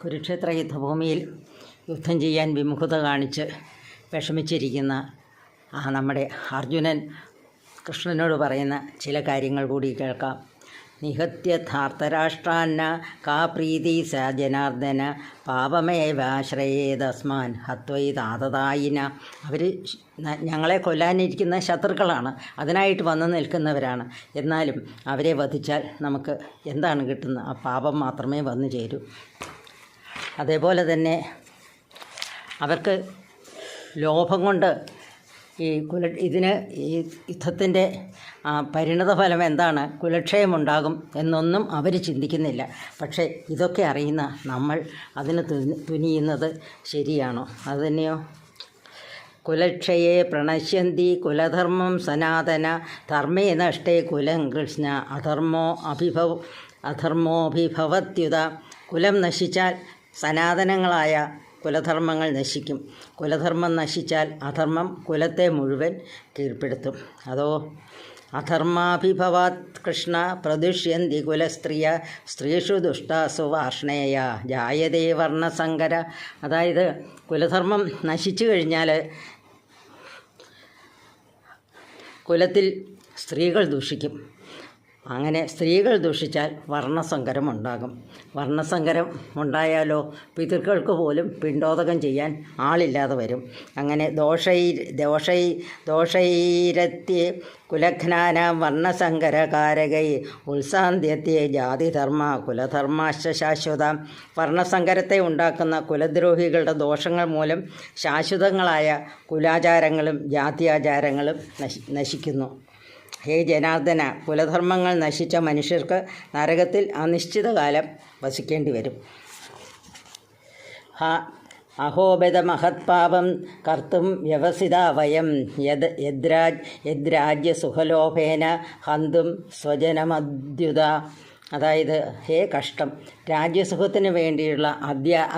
കുരുക്ഷേത്ര യുദ്ധഭൂമിയിൽ യുദ്ധം ചെയ്യാൻ വിമുഖത കാണിച്ച് വിഷമിച്ചിരിക്കുന്ന നമ്മുടെ അർജുനൻ കൃഷ്ണനോട് പറയുന്ന ചില കാര്യങ്ങൾ കൂടി കേൾക്കാം. നിഹത്യ ധാർത്തരാഷ്ട്രാന്ന കാ പ്രീതി സ ജനാർദ്ദന പാപമേവാശ്രയേതസ്മാൻ ഹത്വൈതാതതായിന. അവർ ഞങ്ങളെ കൊല്ലാനിരിക്കുന്ന ശത്രുക്കളാണ്, അതിനായിട്ട് വന്നു നിൽക്കുന്നവരാണ്. എന്നാലും അവരെ വധിച്ചാൽ നമുക്ക് എന്താണ് കിട്ടുന്നത്? ആ പാപം മാത്രമേ വന്നു ചേരൂ. അതേപോലെ തന്നെ അവർക്ക് ലോഭം കൊണ്ട് ഈ യുദ്ധത്തിൻ്റെ പരിണതഫലം എന്താണ്, കുലക്ഷയമുണ്ടാകും എന്നൊന്നും അവർ ചിന്തിക്കുന്നില്ല. പക്ഷേ ഇതൊക്കെ അറിയുന്ന നമ്മൾ അതിന് തുനിയുന്നത് ശരിയാണോ? അതുതന്നെയോ? കുലക്ഷയെ പ്രണശ്യന്തി കുലധർമ്മം സനാതന ധർമ്മേ നഷ്ടേ കുലം കൃഷ്ണ അധർമ്മോഭിഭവത്യുത. കുലം നശിച്ചാൽ സനാതനങ്ങളായ കുലധർമ്മങ്ങൾ നശിക്കും. കുലധർമ്മം നശിച്ചാൽ അധർമ്മം കുലത്തെ മുഴുവൻ കീഴ്പ്പെടുത്തും. അതോ അധർമാഭിഭവാത് കൃഷ്ണ പ്രദുഷ്യന്തി കുലസ്ത്രീയ സ്ത്രീഷു ദുഷ്ടാസു വാർഷ്ണേയ ജായതേ വർണ്ണസങ്കര. അതായത് കുലധർമ്മം നശിച്ചു കഴിഞ്ഞാൽ കുലത്തിൽ സ്ത്രീകൾ ദുഷിക്കും. അങ്ങനെ സ്ത്രീകൾ ദുഷിച്ചാൽ വർണ്ണസങ്കരം ഉണ്ടാകും. വർണ്ണസങ്കരം ഉണ്ടായാലോ പിതൃക്കൾക്ക് പോലും പിണ്ടോദകം ചെയ്യാൻ ആളില്ലാതെ വരും. അങ്ങനെ ദോഷൈരത്യെ കുലഘ്നാനാം വർണ്ണസങ്കരകാരകൈ ഉത്സാന്ത്യത്തെ ജാതിധർമ്മ കുലധർമാശ്ച ശാശ്വത. വർണ്ണസങ്കരത്തെ ഉണ്ടാക്കുന്ന കുലദ്രോഹികളുടെ ദോഷങ്ങൾ മൂലം ശാശ്വതങ്ങളായ കുലാചാരങ്ങളും ജാത്യാചാരങ്ങളും നശിക്കുന്നു. ഹേ ജനാർദ്ദന, കുലധർമ്മങ്ങൾ നശിച്ച മനുഷ്യർക്ക് നരകത്തിൽ അനിശ്ചിതകാലം വസിക്കേണ്ടി വരും. അഹോബദ മഹത്പാപം കർത്തും വ്യവസിത വയം യദ്രാജ്യസുഖലോഭേന ഹന്തും സ്വജനമദ്യുത. അതായത് ഹേ കഷ്ടം, രാജ്യസുഖത്തിന് വേണ്ടിയുള്ള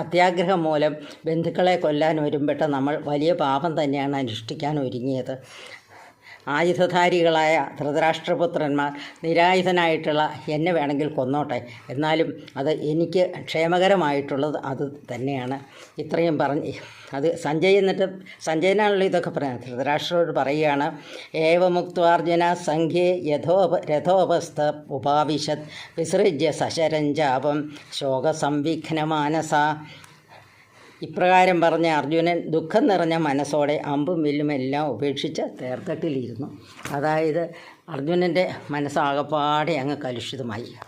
അത്യാഗ്രഹം മൂലം ബന്ധുക്കളെ കൊല്ലാൻ ഒരുമ്പെട്ട നമ്മൾ വലിയ പാപം തന്നെയാണ് അനുഷ്ഠിക്കാൻ ഒരുങ്ങിയത്. ആയുധധാരികളായ ധൃതരാഷ്ട്രപുത്രന്മാർ നിരായുധനായിട്ടുള്ള എന്നെ വേണമെങ്കിൽ കൊന്നോട്ടെ, എന്നാലും അത് എനിക്ക് ക്ഷേമകരമായിട്ടുള്ളത് അത് തന്നെയാണ്. ഇത്രയും പറഞ്ഞ് അത് സഞ്ജയനാണല്ലോ ഇതൊക്കെ പറയുന്നത്. ധൃതരാഷ്ട്രോട് പറയുകയാണ്, ഏവമുക്ത്വാർജുന സംഖ്യേ രഥോപസ്ഥ ഉപാവിശത് വിസൃജ്യ സശരഞ്ജാപം ശോകസംവിഘ്നമാനസ. ഇപ്രകാരം പറഞ്ഞ അർജുനൻ ദുഃഖം നിറഞ്ഞ മനസ്സോടെ അമ്പും വില്ലുമെല്ലാം ഉപേക്ഷിച്ച് തേർത്തട്ടിലിരുന്നു. അതായത് അർജുനൻ്റെ മനസ്സാകപ്പാടെ അങ്ങ് കലുഷിതമായി.